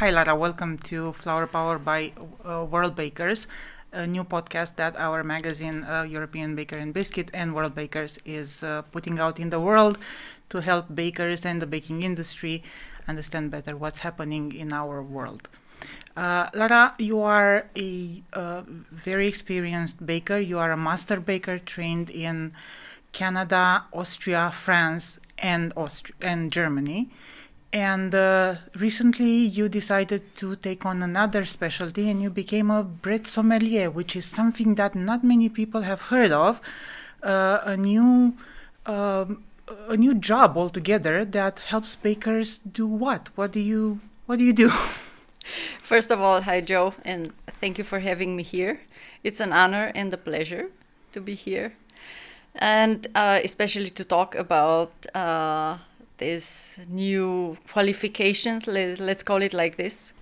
Hi, Lara. Welcome to Flower Power by World Bakers, a new podcast that our magazine, European Baker and Biscuit, and World Bakers is putting out in the world to help bakers and the baking industry understand better what's happening in our world. Lara, you are a very experienced baker. You are a master baker trained in Canada, Austria, France, and Germany. And recently you decided to take on another specialty and you became a bread sommelier, which is something that not many people have heard of. A new job altogether that helps bakers do what? What do you do? First of all, hi Joe, and thank you for having me here. It's an honor and a pleasure to be here, and especially to talk about these new qualifications, let's call it like this,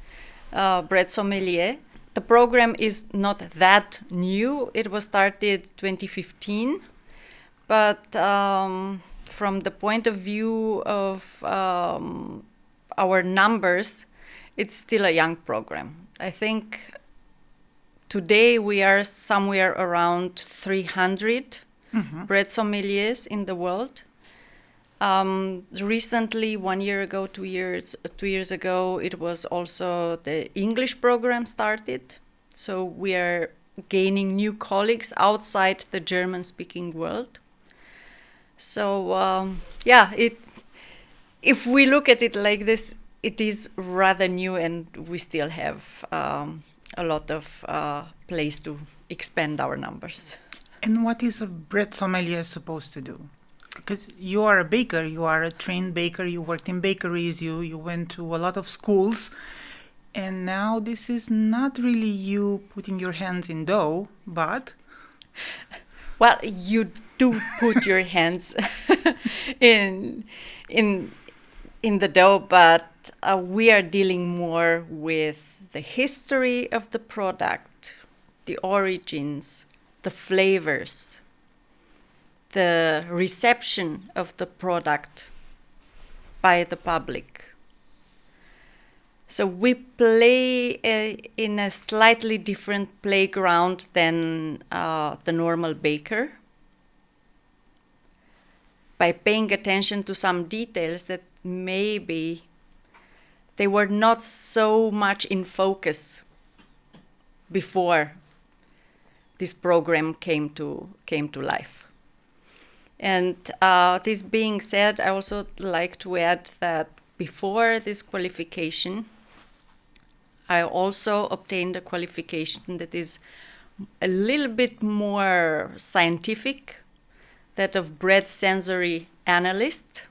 bread sommelier. The program is not that new. It was started 2015, but from the point of view of our numbers, it's still a young program. I think today we are somewhere around 300 bread sommeliers in the world. Recently, 1 year ago, 2 years ago, it was also the English program started. So we are gaining new colleagues outside the German-speaking world. So if we look at it like this, it is rather new, and we still have a lot of place to expand our numbers. And what is a bread sommelier supposed to do? Because you are a baker, you are a trained baker, you worked in bakeries, you went to a lot of schools, and now this is not really you putting your hands in dough, but... Well, you do put your hands in the dough, but we are dealing more with the history of the product, the origins, the flavors, the reception of the product by the public. So we play in a slightly different playground than the normal baker, by paying attention to some details that maybe they were not so much in focus before this program came to life. And this being said, I also like to add that before this qualification, I also obtained a qualification that is a little bit more scientific, that of bread sensory analyst.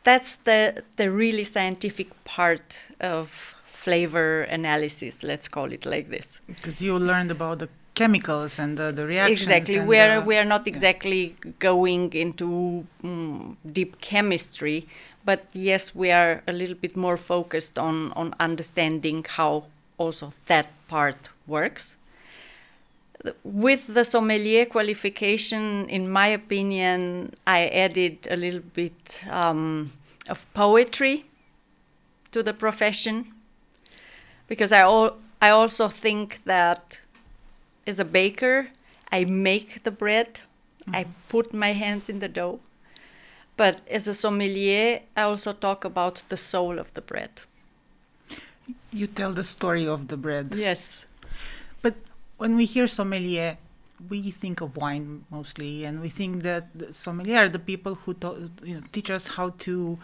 That's the really scientific part of flavor analysis, let's call it like this. Because you learned about the chemicals and the reactions. Exactly. We are not exactly going into deep chemistry, but yes, we are a little bit more focused on understanding how also that part works. With the sommelier qualification, in my opinion, I added a little bit of poetry to the profession, because I also think that as a baker, I make the bread, I put my hands in the dough. But as a sommelier, I also talk about the soul of the bread. You tell the story of the bread. Yes. But when we hear sommelier, we think of wine mostly, and we think that the sommelier are the people who teach us how to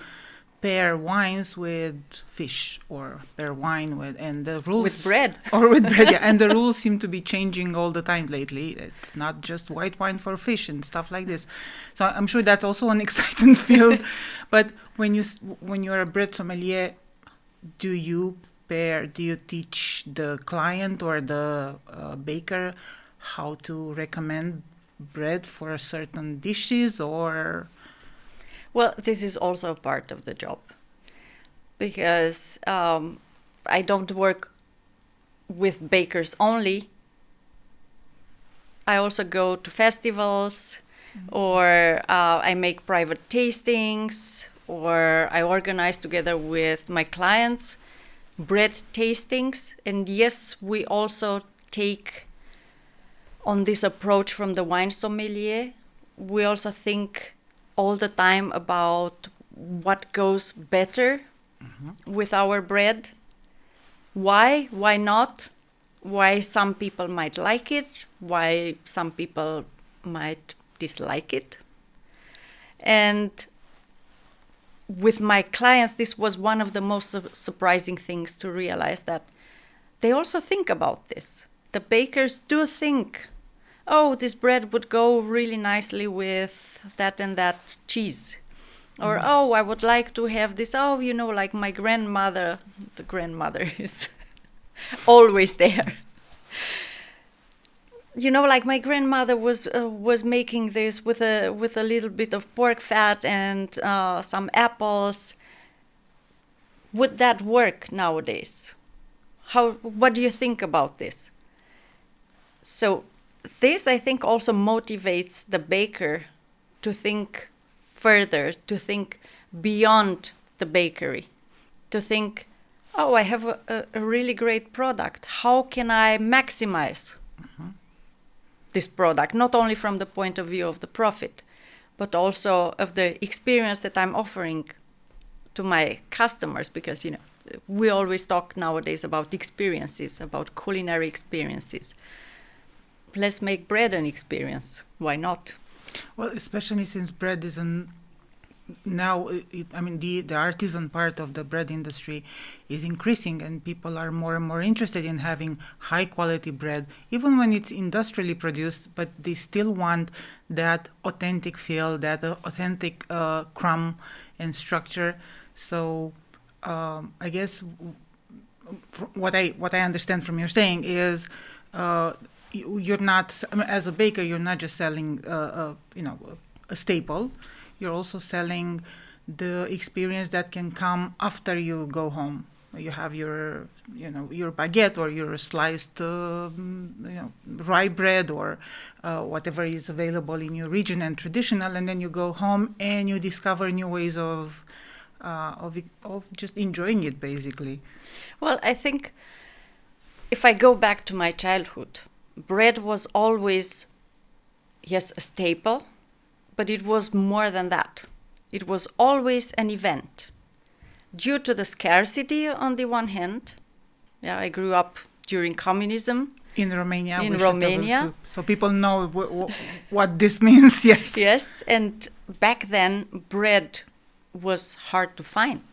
pair wines with fish, or pair wine with, and the rules with bread or with bread, yeah. And the rules seem to be changing all the time lately. It's not just white wine for fish and stuff like this. So I'm sure that's also an exciting field. But when you're a bread sommelier, do you teach the client or the baker how to recommend bread for certain dishes, or? Well, this is also part of the job, because I don't work with bakers only. I also go to festivals, or I make private tastings, or I organize together with my clients bread tastings. And yes, we also take on this approach from the wine sommelier. We also think all the time about what goes better with our bread. Why not? Why some people might like it, why some people might dislike it. And with my clients, this was one of the most surprising things to realize, that they also think about this. The bakers do think, oh, this bread would go really nicely with that and that cheese. Or, oh, I would like to have this, oh, like my grandmother, the grandmother is always there. Like my grandmother was making this with a little bit of pork fat and some apples. Would that work nowadays? What do you think about this? So this, I think, also motivates the baker to think further, to think beyond the bakery, to think, oh, I have a really great product. How can I maximize this product, not only from the point of view of the profit, but also of the experience that I'm offering to my customers? Because, we always talk nowadays about experiences, about culinary experiences. Let's make bread an experience. Why not? Well, especially since bread is now, the artisan part of the bread industry is increasing, and people are more and more interested in having high quality bread, even when it's industrially produced, but they still want that authentic feel, that authentic crumb and structure. So I guess what I understand from your saying is you're not, as a baker, you're not just selling a staple. You're also selling the experience that can come after you go home. You have your baguette or your sliced, rye bread or whatever is available in your region and traditional, and then you go home and you discover new ways of just enjoying it, basically. Well, I think if I go back to my childhood, bread was always, yes, a staple, but it was more than that. It was always an event. Due to the scarcity on the one hand, I grew up during communism. In Romania. In Romania. So people know what this means, yes. Yes, and back then bread was hard to find.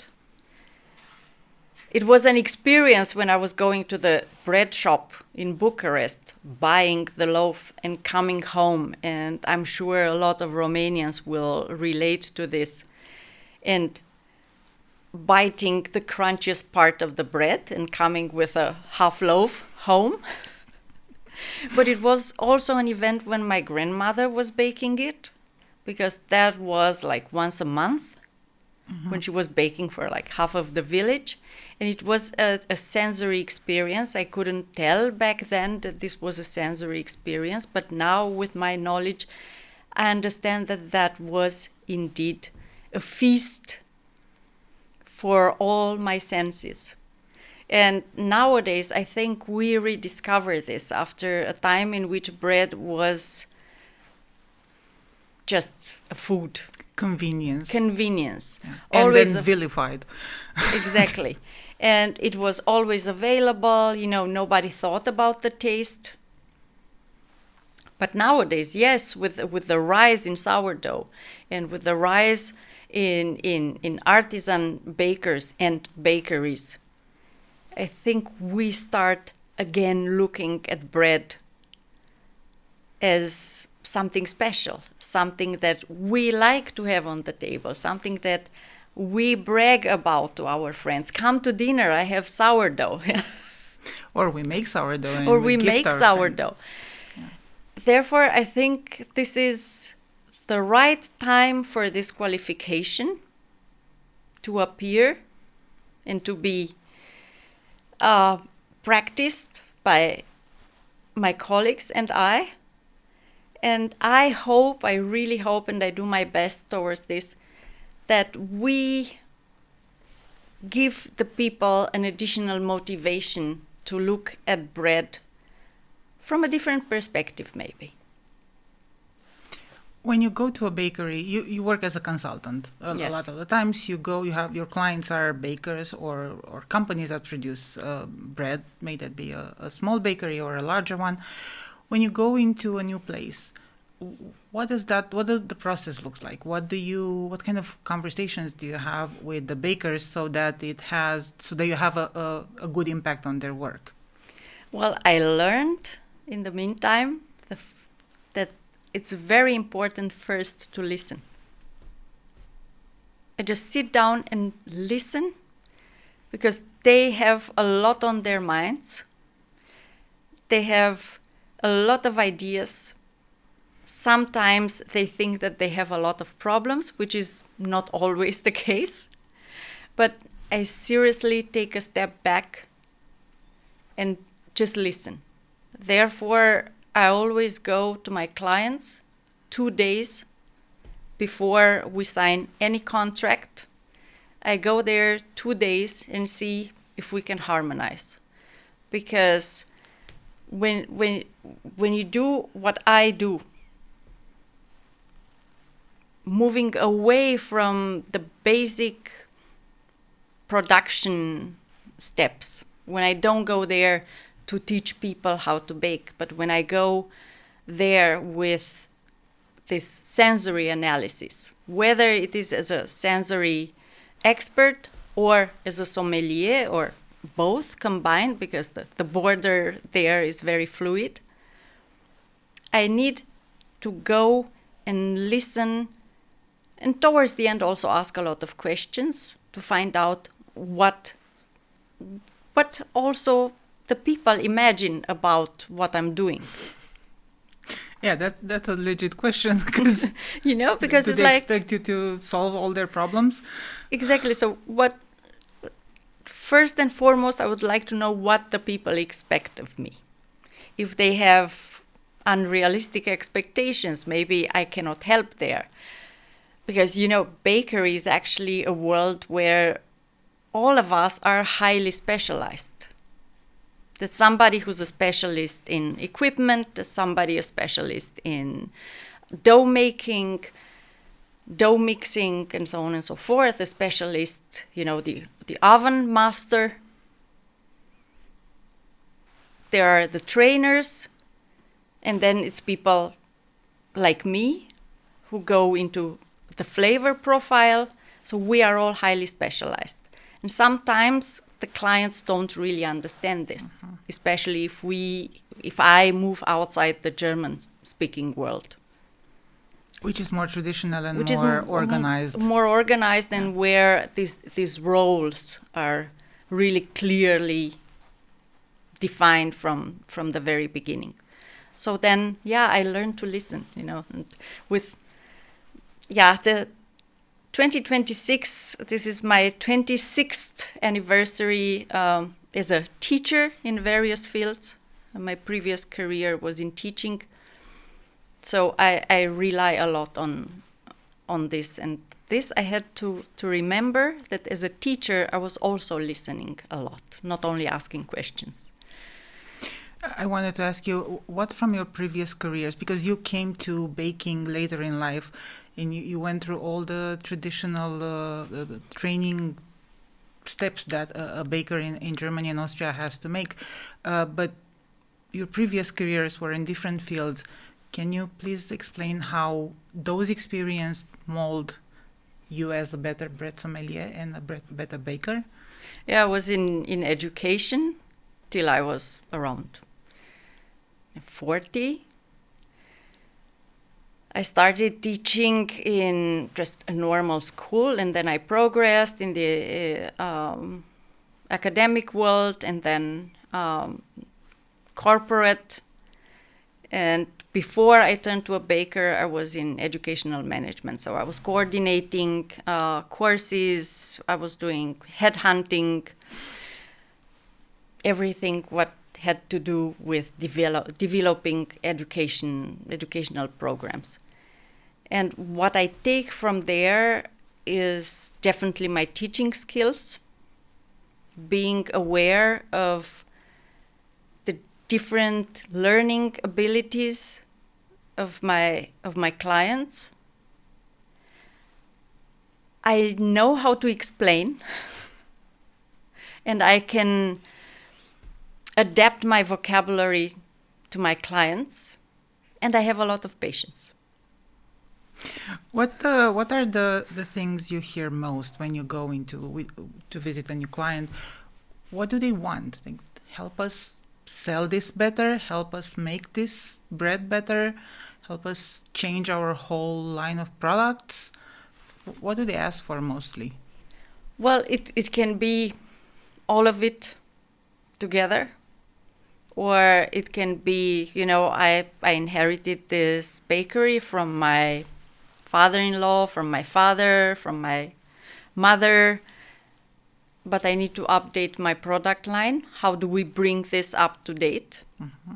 It was an experience when I was going to the bread shop in Bucharest, buying the loaf and coming home. And I'm sure a lot of Romanians will relate to this. And biting the crunchiest part of the bread and coming with a half loaf home. But it was also an event when my grandmother was baking it, because that was like once a month. When she was baking for like half of the village. And it was a sensory experience. I couldn't tell back then that this was a sensory experience. But now with my knowledge, I understand that that was indeed a feast for all my senses. And nowadays, I think we rediscover this after a time in which bread was just a food. Convenience. Yeah. And always then vilified. Exactly. And it was always available, nobody thought about the taste. But nowadays, yes, with the rise in sourdough and with the rise in artisan bakers and bakeries, I think we start again looking at bread as something special, something that we like to have on the table, something that we brag about to our friends. Come to dinner, I have sourdough. Or we make sourdough. And or we make sourdough. Yeah. Therefore, I think this is the right time for this qualification to appear and to be practiced by my colleagues and I. And I really hope, and I do my best towards this, that we give the people an additional motivation to look at bread from a different perspective, maybe. When you go to a bakery, you work as a consultant. Yes. A lot of the times you have your clients are bakers or companies that produce bread, may that be a small bakery or a larger one. When you go into a new place, what does the process looks like? What kind of conversations do you have with the bakers so that you have a good impact on their work? Well, I learned in the meantime that it's very important first to listen. I just sit down and listen, because they have a lot on their minds. They have a lot of ideas. Sometimes they think that they have a lot of problems, which is not always the case. But I seriously take a step back and just listen. Therefore, I always go to my clients 2 days before we sign any contract. I go there 2 days and see if we can harmonize. Because when you do what I do, moving away from the basic production steps, when I don't go there to teach people how to bake, but when I go there with this sensory analysis, whether it is as a sensory expert or as a sommelier or both combined, because the border there is very fluid, I need to go and listen, and towards the end also ask a lot of questions to find out what also the people imagine about what I'm doing. Yeah, that's a legit question, because because do it's they like, expect you to solve all their problems? Exactly. So first and foremost, I would like to know what the people expect of me. If they have unrealistic expectations, maybe I cannot help there. Because, bakery is actually a world where all of us are highly specialized. There's somebody who's a specialist in equipment, there's somebody a specialist in dough making, dough mixing, and so on and so forth. A specialist, the oven master. There are the trainers, and then it's people like me who go into the flavor profile. So we are all highly specialized. And sometimes the clients don't really understand this, especially if I move outside the German-speaking world. Which is more traditional and more organized. More organized, and where these roles are really clearly defined from the very beginning. So then, I learned to listen, and with, the 2026, this is my 26th anniversary as a teacher in various fields. My previous career was in teaching. So I rely a lot on this. And this I had to remember that as a teacher, I was also listening a lot, not only asking questions. I wanted to ask you, what from your previous careers, because you came to baking later in life, and you went through all the traditional training steps that a baker in Germany and Austria has to make. But your previous careers were in different fields. Can you please explain how those experiences mold you as a better bread sommelier and a better baker? Yeah, I was in education till I was around 40. I started teaching in just a normal school, and then I progressed in the academic world, and then corporate. And before I turned to a baker, I was in educational management. So I was coordinating courses, I was doing headhunting, everything what had to do with developing educational programs. And what I take from there is definitely my teaching skills, being aware of the different learning abilities of my clients. I know how to explain, and I can adapt my vocabulary to my clients, and I have a lot of patience. What are the things you hear most when you go to visit a new client? What do they want? They help us sell this better, help us make this bread better, help us change our whole line of products. What do they ask for mostly? Well, it can be all of it together, or it can be, I inherited this bakery from my father-in-law, from my father, from my mother, but I need to update my product line. How do we bring this up to date? Mm-hmm.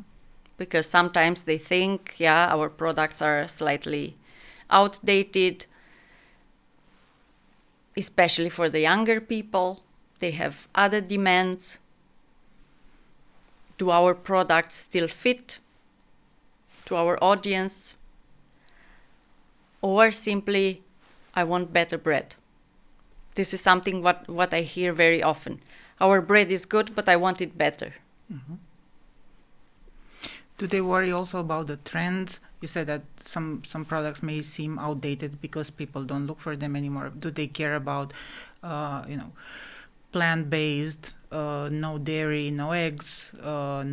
Because sometimes they think, our products are slightly outdated, especially for the younger people. They have other demands. Do our products still fit to our audience? Or simply, I want better bread. This is something what I hear very often. Our bread is good, but I want it better. Mm-hmm. Do they worry also about the trends? You said that some products may seem outdated because people don't look for them anymore. Do they care about, plant-based, no dairy, no eggs, a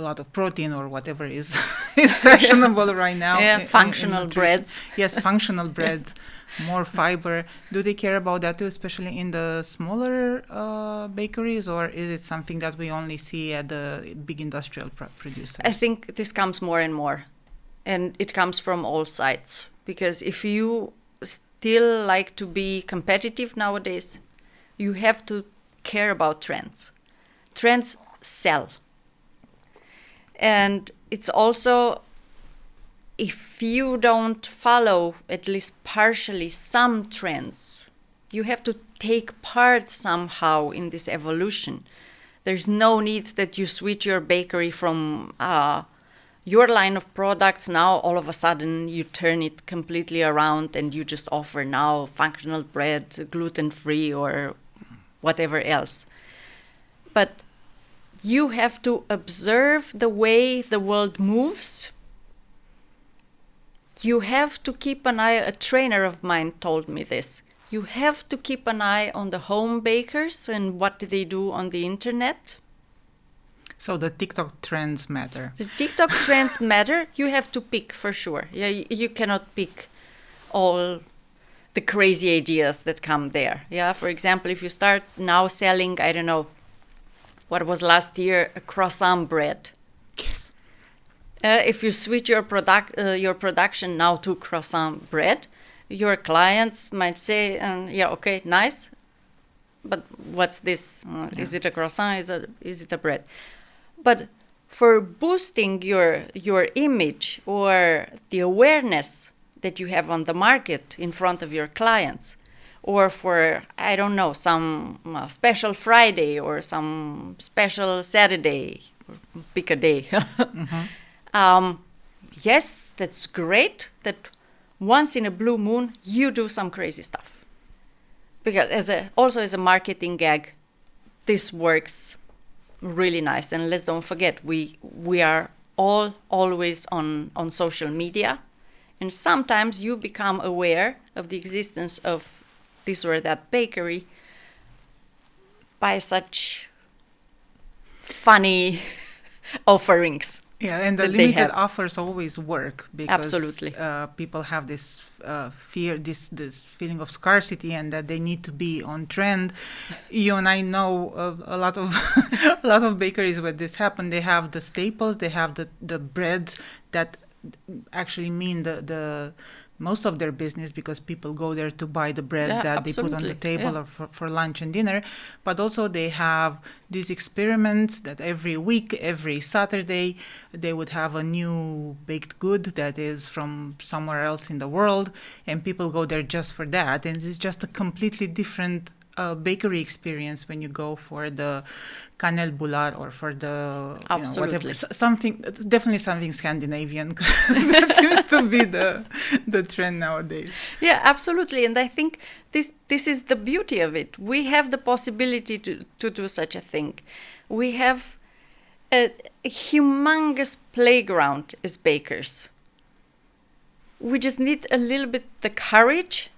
lot of protein or whatever is fashionable right now. Yeah, functional breads. Yes, functional breads, more fiber. Do they care about that too, especially in the smaller bakeries, or is it something that we only see at the big industrial producers? I think this comes more and more, and it comes from all sides. Because if you still like to be competitive nowadays, you have to care about trends. Trends sell. And it's also, if you don't follow at least partially some trends, you have to take part somehow in this evolution. There's no need that you switch your bakery from your line of products. Now all of a sudden you turn it completely around and you just offer now functional bread, gluten-free or whatever else. But you have to observe the way the world moves. You have to keep an eye, a trainer of mine told me this. You have to keep an eye on the home bakers and what they do on the internet. So the TikTok trends matter. The TikTok trends matter. You have to pick for sure. Yeah, you cannot pick all the crazy ideas that come there. Yeah, for example, if you start now selling, I don't know, what was last year, a croissant bread. Yes. If you switch your production now to croissant bread, your clients might say, okay, nice, but what's this? Is it a croissant? Is it a bread? But for boosting your image or the awareness that you have on the market in front of your clients, or for, I don't know, some special Friday or some special Saturday, pick a day. Mm-hmm. Yes, that's great that once in a blue moon you do some crazy stuff. Because as a marketing gag, this works really nice. And let's don't forget, we are all always on social media. And sometimes you become aware of the existence of this or that bakery by such funny offerings. Yeah, and the limited offers always work because absolutely. People have this fear, this feeling of scarcity, and that they need to be on trend. You and I know a lot of a lot of bakeries where this happens. They have the staples, they have the breads that actually mean the most of their business, because people go there to buy the bread Yeah, that they put on the table or for lunch and dinner. But also they have these experiments that every week, every Saturday, they would have a new baked good that is from somewhere else in the world, and people go there just for that. And it's just a completely different bakery experience when you go for the cannelle boulard or for the whatever, something, definitely something Scandinavian, because that seems to be the trend nowadays. Yeah, absolutely. And I think this is the beauty of it. We have the possibility to do such a thing. We have a humongous playground as bakers. We just need a little bit the courage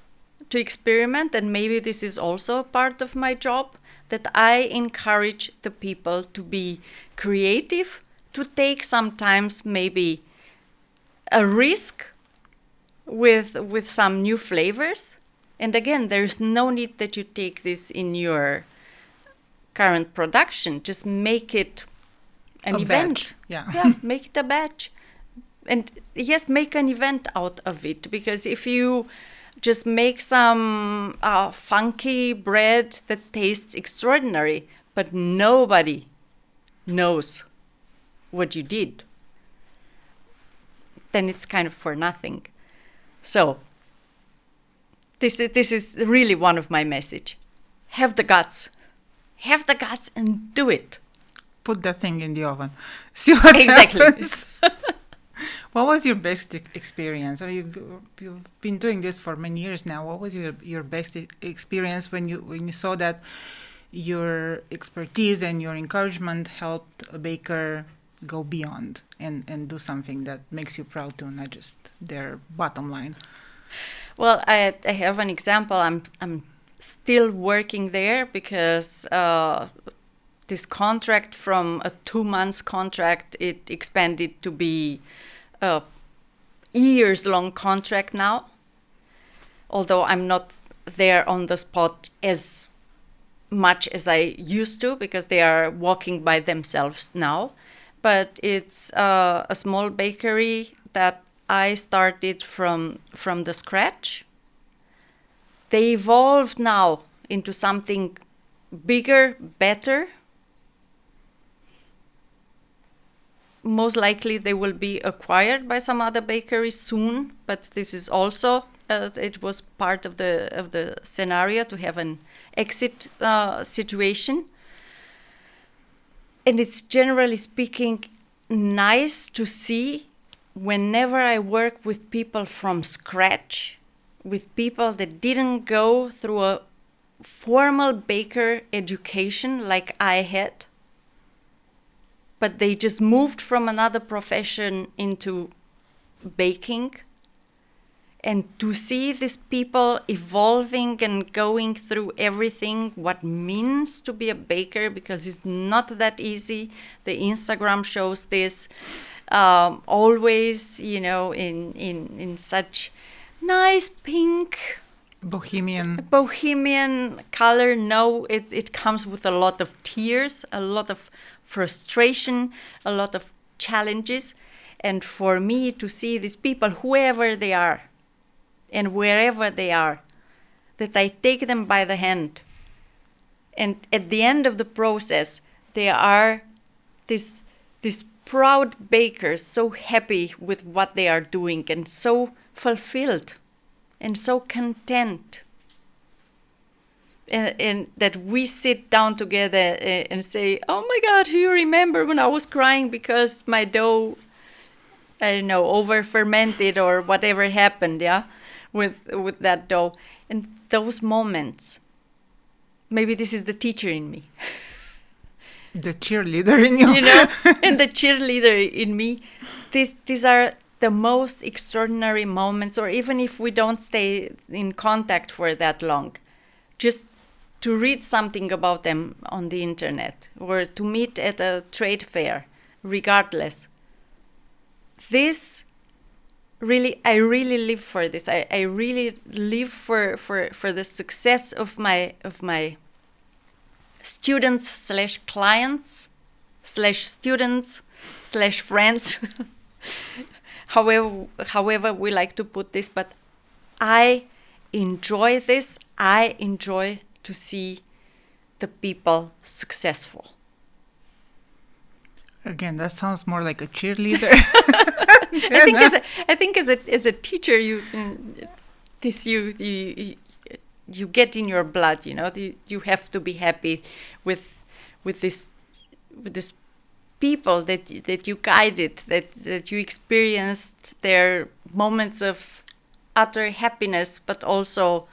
to experiment, and maybe this is also a part of my job, that I encourage the people to be creative, to take sometimes maybe a risk with some new flavors. And again, there's no need that you take this in your current production. Just make it an event. Yeah, make it a batch. And yes, make an event out of it, because if you just make some funky bread that tastes extraordinary, but nobody knows what you did, then it's kind of for nothing. So this is really one of my message. Have the guts. Have the guts and do it. Put that thing in the oven. See what happens. What was your best experience? I mean, you've been doing this for many years now. What was your best experience when you saw that your expertise and your encouragement helped a baker go beyond and do something that makes you proud too, not just their bottom line? Well, I have an example. I'm still working there because this contract from a 2-month contract, it expanded to be a years-long contract now, although I'm not there on the spot as much as I used to, because they are walking by themselves now. But it's a small bakery that I started from the scratch. They evolved now into something bigger, better. Most likely they will be acquired by some other bakeries soon, but this is also it was part of the scenario to have an exit situation. And it's, generally speaking, nice to see whenever I work with people from scratch, with people that didn't go through a formal baker education like I had, but they just moved from another profession into baking. And to see these people evolving and going through everything, what means to be a baker, because it's not that easy. The Instagram shows this always, in such nice pink, bohemian color. No, it comes with a lot of tears, a lot of frustration, a lot of challenges. And for me to see these people, whoever they are and wherever they are, that I take them by the hand, and at the end of the process they are these proud bakers, so happy with what they are doing and so fulfilled and so content. And that we sit down together and say, oh my God, do you remember when I was crying because my dough, I don't know, over fermented or whatever happened, with that dough. And those moments, maybe this is the teacher in me. The cheerleader in you. And the cheerleader in me. These are the most extraordinary moments, or even if we don't stay in contact for that long, just to read something about them on the internet or to meet at a trade fair, regardless. This really, I really live for this. I really live for the success of my students / clients / students / friends, however we like to put this. But I enjoy this. I enjoy to see the people successful. Again, that sounds more like a cheerleader. I think as a teacher, you get in your blood. You have to be happy with this people that you guided, that you experienced their moments of utter happiness, but also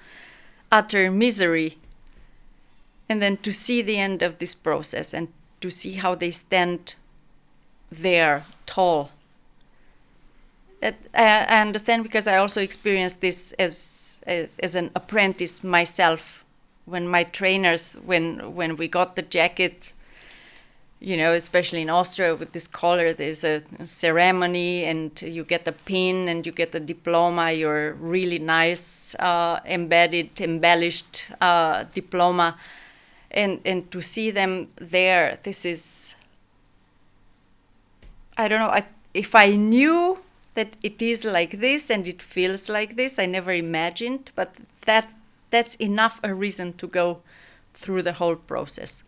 utter misery, and then to see the end of this process and to see how they stand there tall. I understand, because I also experienced this as an apprentice myself. When my trainers, when we got the jacket, especially in Austria with this collar, there's a ceremony and you get the pin and you get the diploma, your really nice embellished diploma, and to see them there, this is, I don't know, if I knew that it is like this and it feels like this, I never imagined, but that's enough a reason to go through the whole process.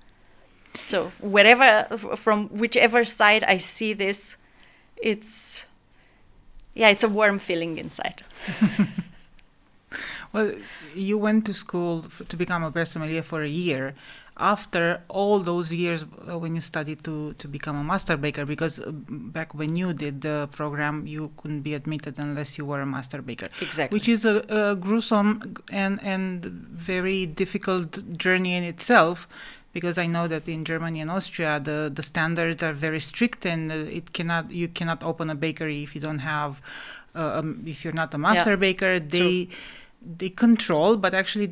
So from whichever side I see this, it's a warm feeling inside. Well, you went to school to become a sommelier for a year. After all those years, when you studied to become a master baker, because back when you did the program, you couldn't be admitted unless you were a master baker. Exactly. Which is a gruesome and very difficult journey in itself, because I know that in Germany and Austria, the standards are very strict, and you cannot open a bakery if you don't have, if you're not a master baker. They control, but actually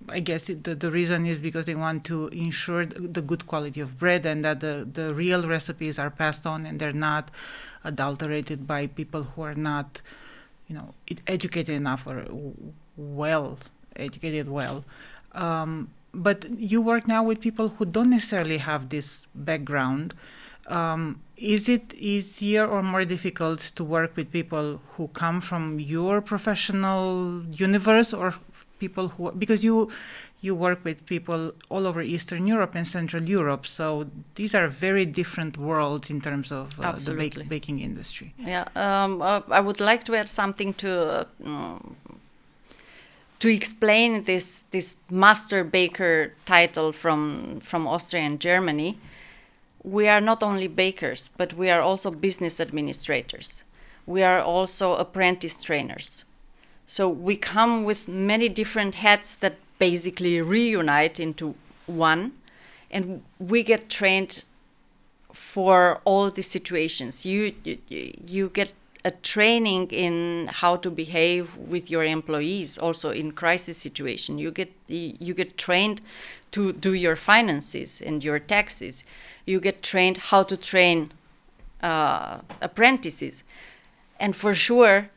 I guess the reason is because they want to ensure the good quality of bread, and that the real recipes are passed on and they're not adulterated by people who are not, educated enough or educated well. But you work now with people who don't necessarily have this background. Is it easier or more difficult to work with people who come from your professional universe, or people who, because you work with people all over Eastern Europe and Central Europe, so these are very different worlds in terms of the baking industry. Yeah, I would like to add something to explain this master baker title from Austria and Germany. We are not only bakers, but we are also business administrators. We are also apprentice trainers. So we come with many different hats that basically reunite into one, and we get trained for all the situations. You get a training in how to behave with your employees, also in crisis situation. You get trained to do your finances and your taxes. You get trained how to train apprentices. And for sure,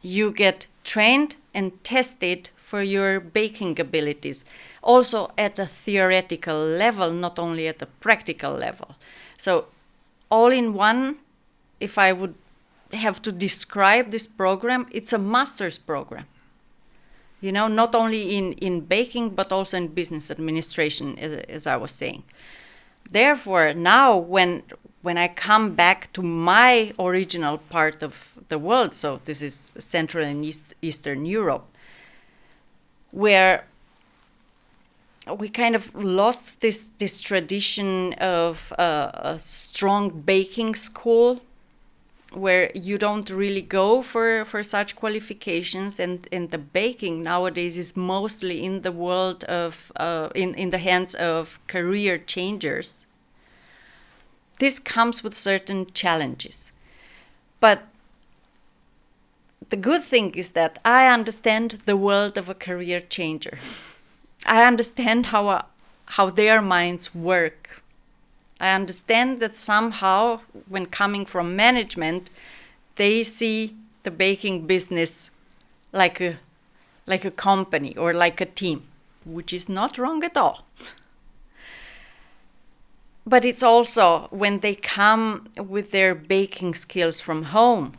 you get trained and tested for your baking abilities, also at a theoretical level, not only at the practical level. So all in one, if I would have to describe this program, it's a master's program. Not only in baking, but also in business administration, as I was saying. Therefore, now when I come back to my original part of the world, so this is Central and Eastern Europe, where we kind of lost this tradition of a strong baking school, where you don't really go for such qualifications, and the baking nowadays is mostly in the world of in the hands of career changers. This comes with certain challenges, but the good thing is that I understand the world of a career changer. I understand how their minds work. I understand that somehow, when coming from management, they see the baking business like a company or like a team, which is not wrong at all. But it's also when they come with their baking skills from home.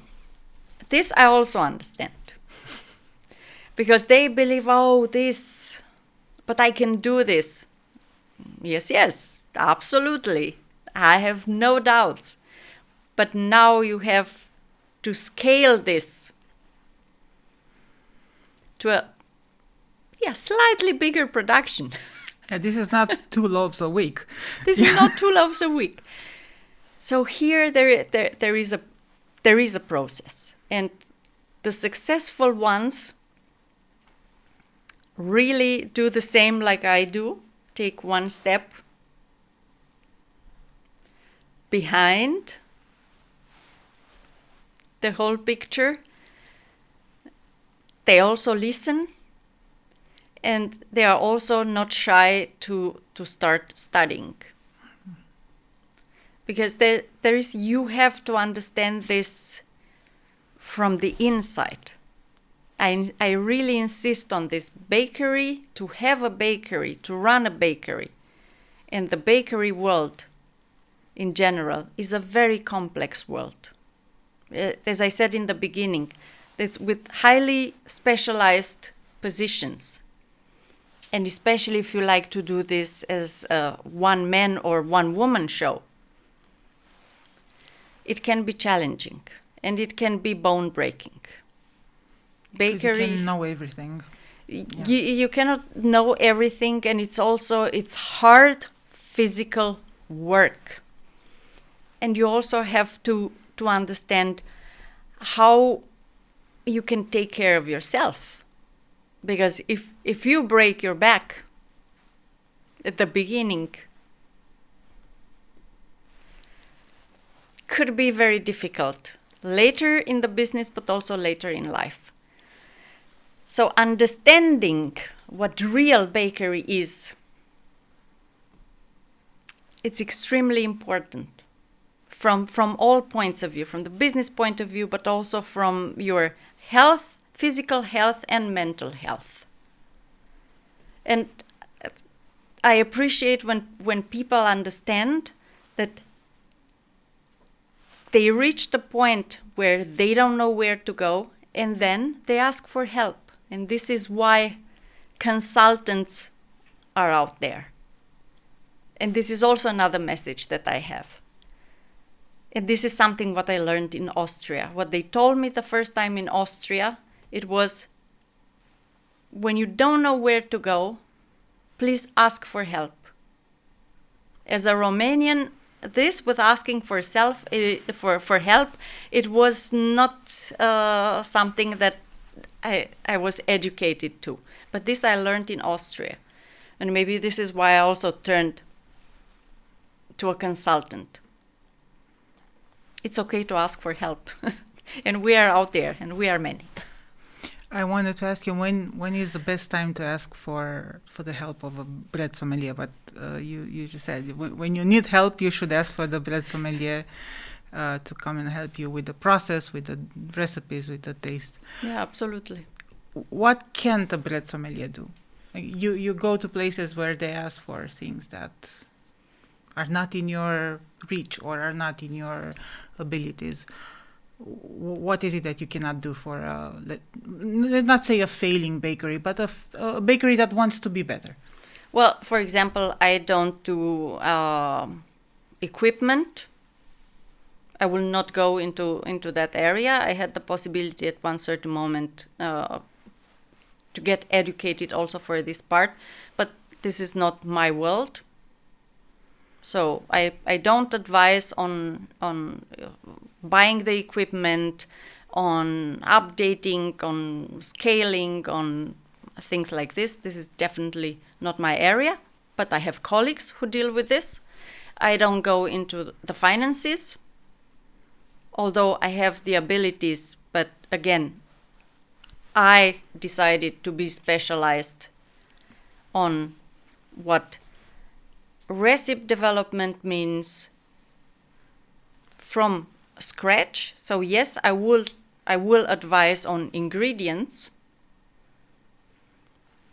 This I also understand. Because they believe, oh, this, but I can do this. Yes, absolutely. I have no doubts. But now you have to scale this to a slightly bigger production. This is not 2 loaves a week. This is not 2 loaves a week. So here there is a process, and the successful ones really do the same like I do. Take one step behind the whole picture. They also listen, and they are also not shy to start studying. Because you have to understand this from the inside. I really insist on this. Bakery, to have a bakery, to run a bakery, and the bakery world in general is a very complex world. As I said in the beginning, it's with highly specialized positions. And especially if you like to do this as a one man or one woman show, it can be challenging and it can be bone breaking. Bakery, you can know everything. You cannot know everything, and it's hard physical work. And you also have to understand how you can take care of yourself. Because if you break your back at the beginning, could be very difficult later in the business, but also later in life. So understanding what real bakery is, it's extremely important from all points of view, from the business point of view, but also from your health, physical health and mental health. And I appreciate when people understand that they reach the point where they don't know where to go, and then they ask for help. And this is why consultants are out there. And this is also another message that I have. And this is something what I learned in Austria. What they told me the first time in Austria, it was, when you don't know where to go, please ask for help. As a Romanian, this with asking for help, it was not something that I was educated to. But this I learned in Austria. And maybe this is why I also turned to a consultant. It's okay to ask for help. And we are out there, and we are many. I wanted to ask you, when is the best time to ask for the help of a bread sommelier? But you just said when you need help, you should ask for the bread sommelier to come and help you with the process, with the recipes, with the taste. Yeah, absolutely. What can the bread sommelier do? You go to places where they ask for things that are not in your reach or are not in your abilities. What is it that you cannot do for let's not say a failing bakery, but a bakery that wants to be better? Well, for example, I don't do equipment. I will not go into that area. I had the possibility at one certain moment to get educated also for this part, but this is not my world. So I don't advise on buying the equipment, on updating, on scaling, on things like this. This is definitely not my area, but I have colleagues who deal with this. I don't go into the finances, although I have the abilities, but again, I decided to be specialized on what recipe development means from scratch. So yes, I will advise on ingredients,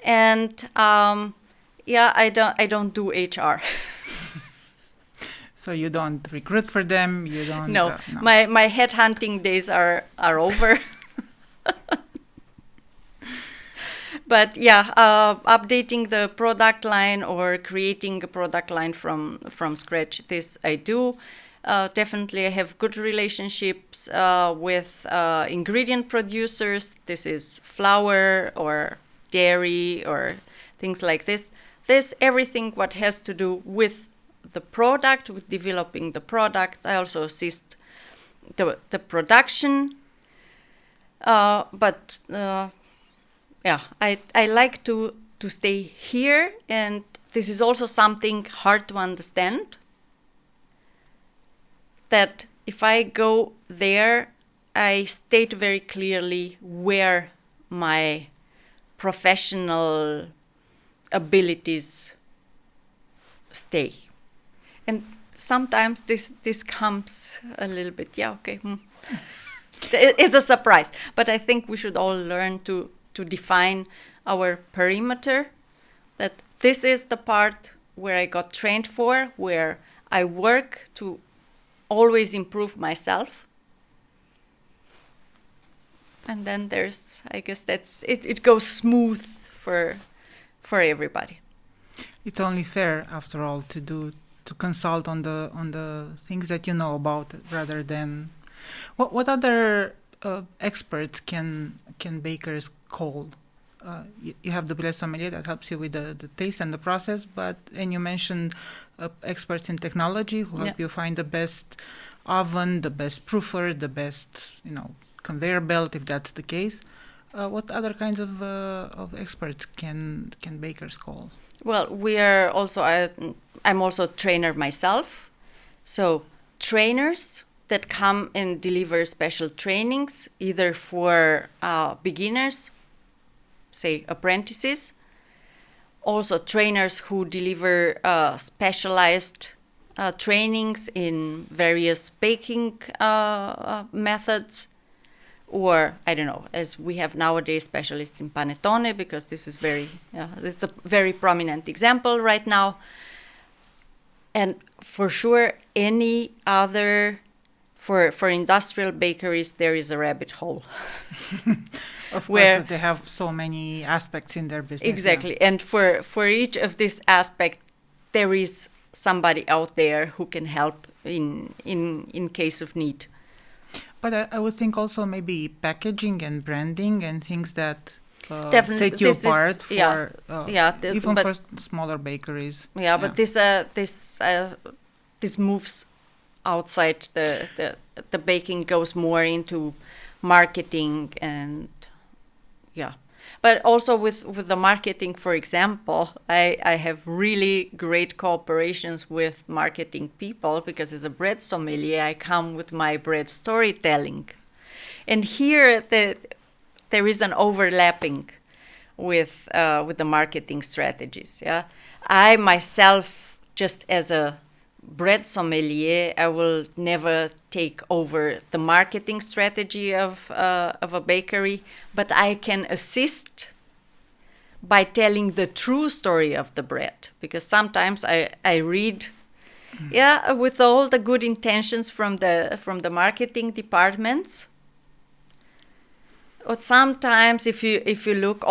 and I don't do HR. So you don't recruit for them. You don't. No. My headhunting days are over. But yeah, updating the product line or creating a product line from scratch, this I do. Definitely I have good relationships with ingredient producers. This is flour or dairy or things like this. This everything what has to do with the product, with developing the product. I also assist the production. But yeah, I like to stay here, and this is also something hard to understand. That if I go there, I state very clearly where my professional abilities stay. And sometimes this comes a little bit, it is a surprise. But I think we should all learn to define our perimeter, that this is the part where I got trained for, where I work to always improve myself. And then there's, I guess that's it goes smooth for everybody. It's only fair, after all, to consult on the things that you know about, rather than what other experts can bakers call. You have the bread sommelier that helps you with the taste and the process, and you mentioned experts in technology who help you find the best oven, the best proofer, the best conveyor belt, if that's the case. What other kinds of experts can bakers call? Well, we are also, I'm also a trainer myself. So trainers that come and deliver special trainings, either for beginners, say apprentices, also trainers who deliver specialized trainings in various baking methods, or I don't know, as we have nowadays specialists in panettone, because this is it's a very prominent example right now. And for sure, any other, for industrial bakeries, there is a rabbit hole. Of course, they have so many aspects in their business. Exactly. Yeah. And for each of this aspect, there is somebody out there who can help in case of need. But I would think also maybe packaging and branding and things that set you apart for even for smaller bakeries. Yeah, but this moves outside the baking, goes more into marketing and But also with the marketing, for example, I have really great cooperations with marketing people, because as a bread sommelier, I come with my bread storytelling. And here there is an overlapping with the marketing strategies. Yeah, I myself, just as a bread sommelier, I will never take over the marketing strategy of a bakery, but I can assist by telling the true story of the bread, because sometimes I read, with all the good intentions from the marketing departments, but sometimes if you look,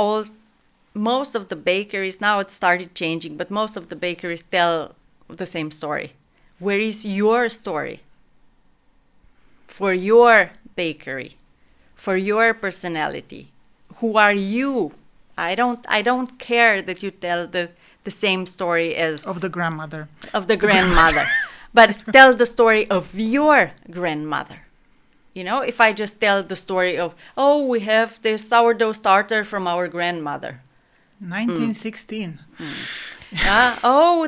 most of the bakeries now, it started changing, but most of the bakeries tell the same story. Where is your story for your bakery, for your personality? Who are you? I don't care that you tell the same story as of the grandmother. But tell the story of your grandmother. If I just tell the story of, we have this sourdough starter from our grandmother. 1916.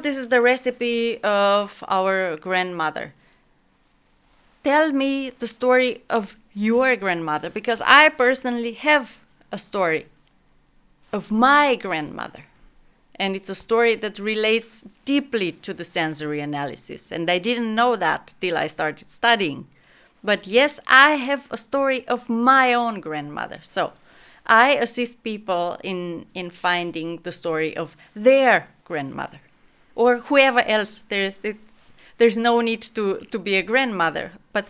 This is the recipe of our grandmother. Tell me the story of your grandmother, because I personally have a story of my grandmother. And it's a story that relates deeply to the sensory analysis. And I didn't know that till I started studying. But yes, I have a story of my own grandmother. So I assist people in finding the story of their grandmother, or whoever else. There's no need to be a grandmother, but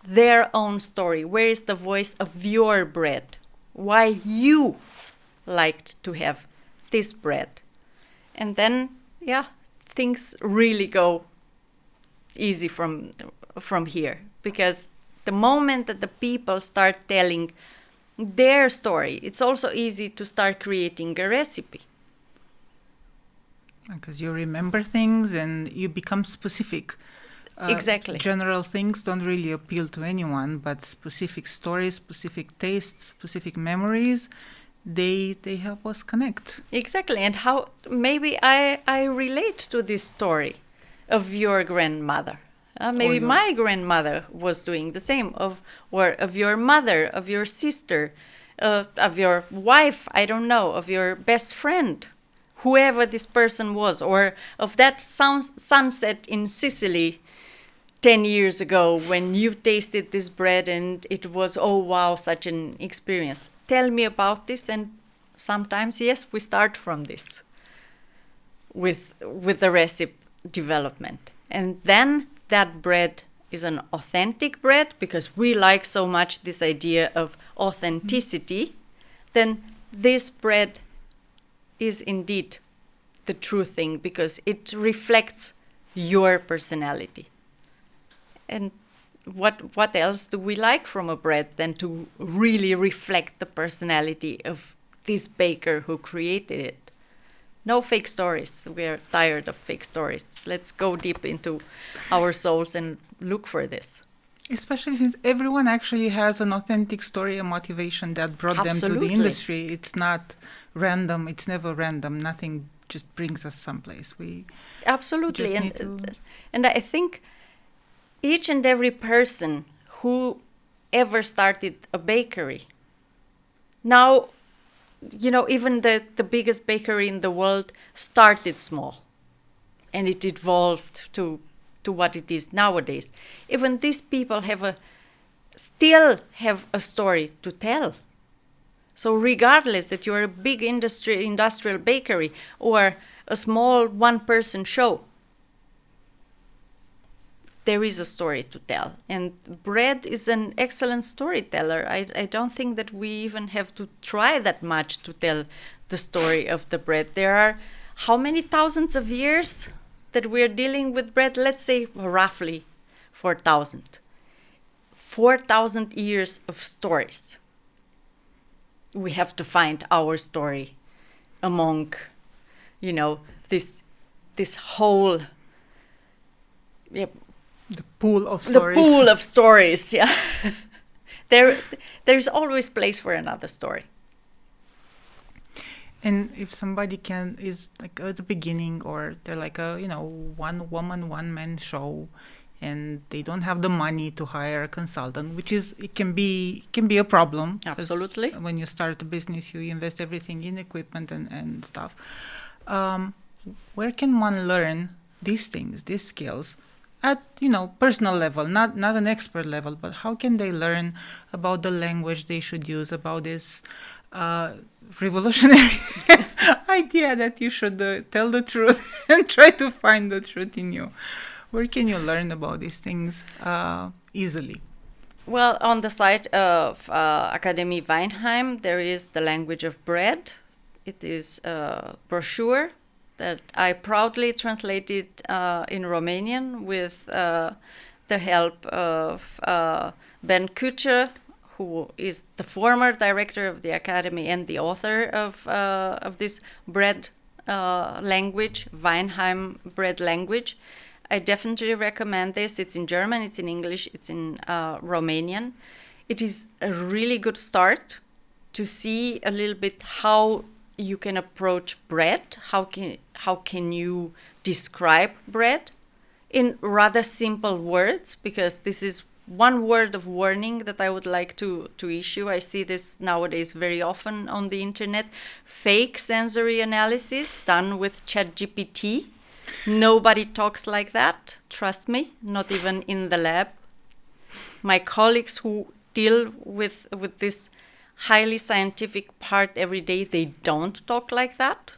their own story. Where is the voice of your bread? Why you liked to have this bread. And then, things really go easy from here. Because the moment that the people start telling their story, it's also easy to start creating a recipe. Because you remember things and you become specific. Exactly. General things don't really appeal to anyone, but specific stories, specific tastes, specific memories, they help us connect. Exactly. And how maybe I relate to this story of your grandmother. Maybe my grandmother was doing the same, or of your mother, of your sister, of your wife, I don't know, of your best friend, whoever this person was, or of that sunset in Sicily 10 years ago when you tasted this bread and it was, oh wow, such an experience. Tell me about this. And sometimes, yes, we start from this with the recipe development. And then that bread is an authentic bread, because we like so much this idea of authenticity. Then this bread is indeed the true thing, because it reflects your personality. And what else do we like from a bread than to really reflect the personality of this baker who created it? No fake stories. We're tired of fake stories. Let's go deep into our souls and look for this. Especially since everyone actually has an authentic story and motivation that brought them to the industry. It's not random. It's never random. Nothing just brings us someplace. We absolutely just need to... And I think each and every person who ever started a bakery, now, even the biggest bakery in the world started small, and it evolved to what it is nowadays. Even these people still have a story to tell. So regardless that you're a big industrial bakery or a small one-person show, there is a story to tell. And bread is an excellent storyteller. I don't think that we even have to try that much to tell the story of the bread. There are how many thousands of years that we're dealing with bread? Let's say roughly 4,000. 4,000 years of stories. We have to find our story among, this whole... The pool of stories. The pool of stories, yeah. There's always place for another story. And if somebody is like at the beginning, or they're like a one woman, one man show, and they don't have the money to hire a consultant, it can be a problem. Absolutely. When you start a business, you invest everything in equipment and stuff. Where can one learn these things, these skills? At personal level, not an expert level, but how can they learn about the language they should use, about this revolutionary idea that you should tell the truth and try to find the truth in you? Where can you learn about these things easily? Well, on the site of Academy Weinheim, there is the language of bread. It is a brochure that I proudly translated in Romanian with the help of Ben Kucher, who is the former director of the Academy and the author of this bread language, Weinheim bread language. I definitely recommend this. It's in German, it's in English, it's in Romanian. It is a really good start to see a little bit how you can approach bread, how can you describe bread in rather simple words, because this is one word of warning that I would like to issue. I see this nowadays very often on the internet. Fake sensory analysis done with ChatGPT. Nobody talks like that, trust me, not even in the lab. My colleagues who deal with this highly scientific part every day, they don't talk like that.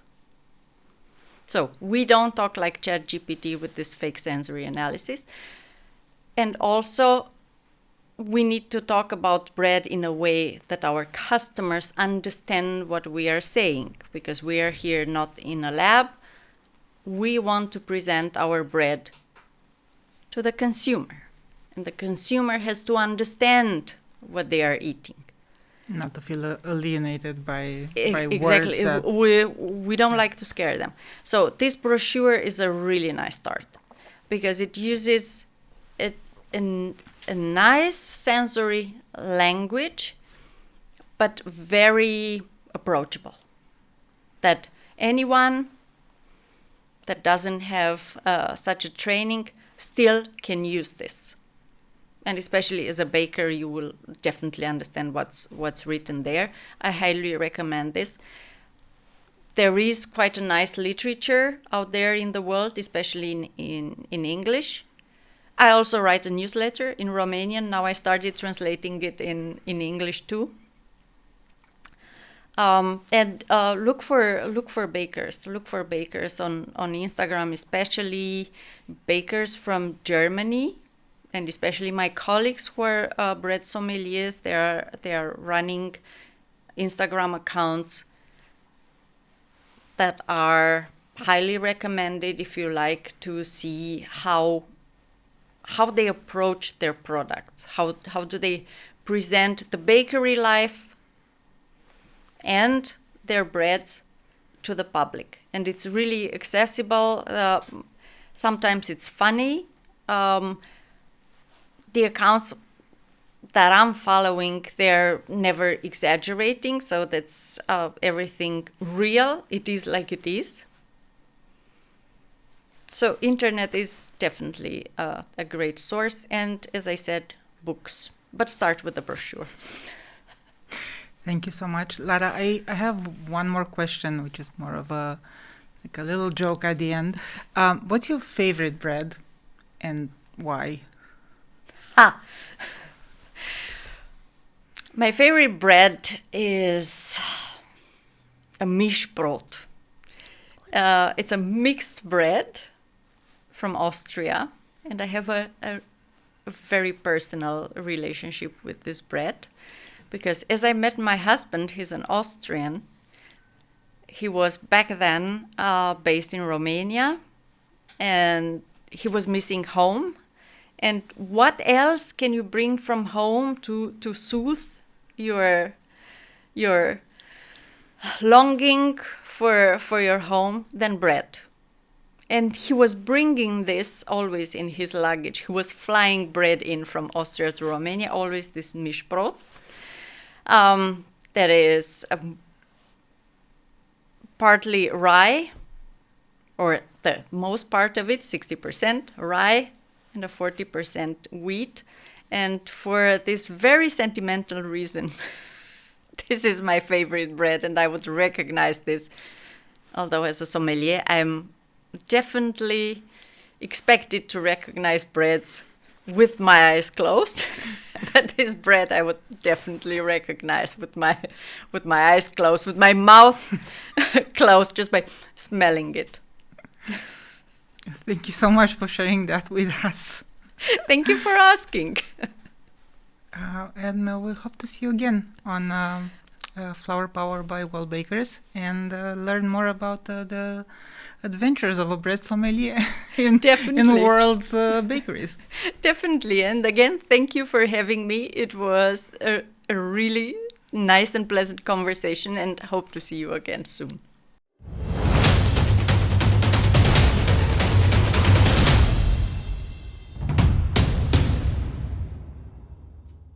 So we don't talk like ChatGPT with this fake sensory analysis. And also, we need to talk about bread in a way that our customers understand what we are saying, because we are here not in a lab. We want to present our bread to the consumer, and the consumer has to understand what they are eating. Not to feel alienated by Exactly. words. We don't like to scare them. So this brochure is a really nice start, because it uses a nice sensory language, but very approachable, that anyone that doesn't have such a training still can use this. And especially as a baker, you will definitely understand what's written there. I highly recommend this. There is quite a nice literature out there in the world, especially in English. I also write a newsletter in Romanian. Now I started translating it in English too. And look for bakers. Look for bakers on Instagram, especially bakers from Germany, and especially my colleagues who are bread sommeliers. They are running Instagram accounts that are highly recommended if you like to see how they approach their products. How do they present the bakery life and their breads to the public. And it's really accessible. Sometimes it's funny. The accounts that I'm following, they're never exaggerating, so that's everything real. It is like it is. So internet is definitely a great source, and as I said, books. But start with the brochure. Thank you so much, Lara. I have one more question, which is more of a little joke at the end. What's your favorite bread, and why? My favorite bread is a Mischbrot. It's a mixed bread from Austria, and I have a very personal relationship with this bread, because as I met my husband, he's an Austrian. He was back then based in Romania, and he was missing home. And what else can you bring from home to soothe your longing for your home than bread? And he was bringing this always in his luggage. He was flying bread in from Austria to Romania, always this Mischbrot. That is partly rye, or the most part of it, 60% rye, and a 40% wheat. And for this very sentimental reason, this is my favorite bread, and I would recognize this. Although as a sommelier, I'm definitely expected to recognize breads with my eyes closed. But this bread I would definitely recognize with my eyes closed, with my mouth closed, just by smelling it. Thank you so much for sharing that with us. Thank you for asking. And we hope to see you again on Flower Power by World Bakers, and learn more about the adventures of a bread sommelier in world's bakeries. Definitely. And again, thank you for having me. It was a really nice and pleasant conversation, and hope to see you again soon.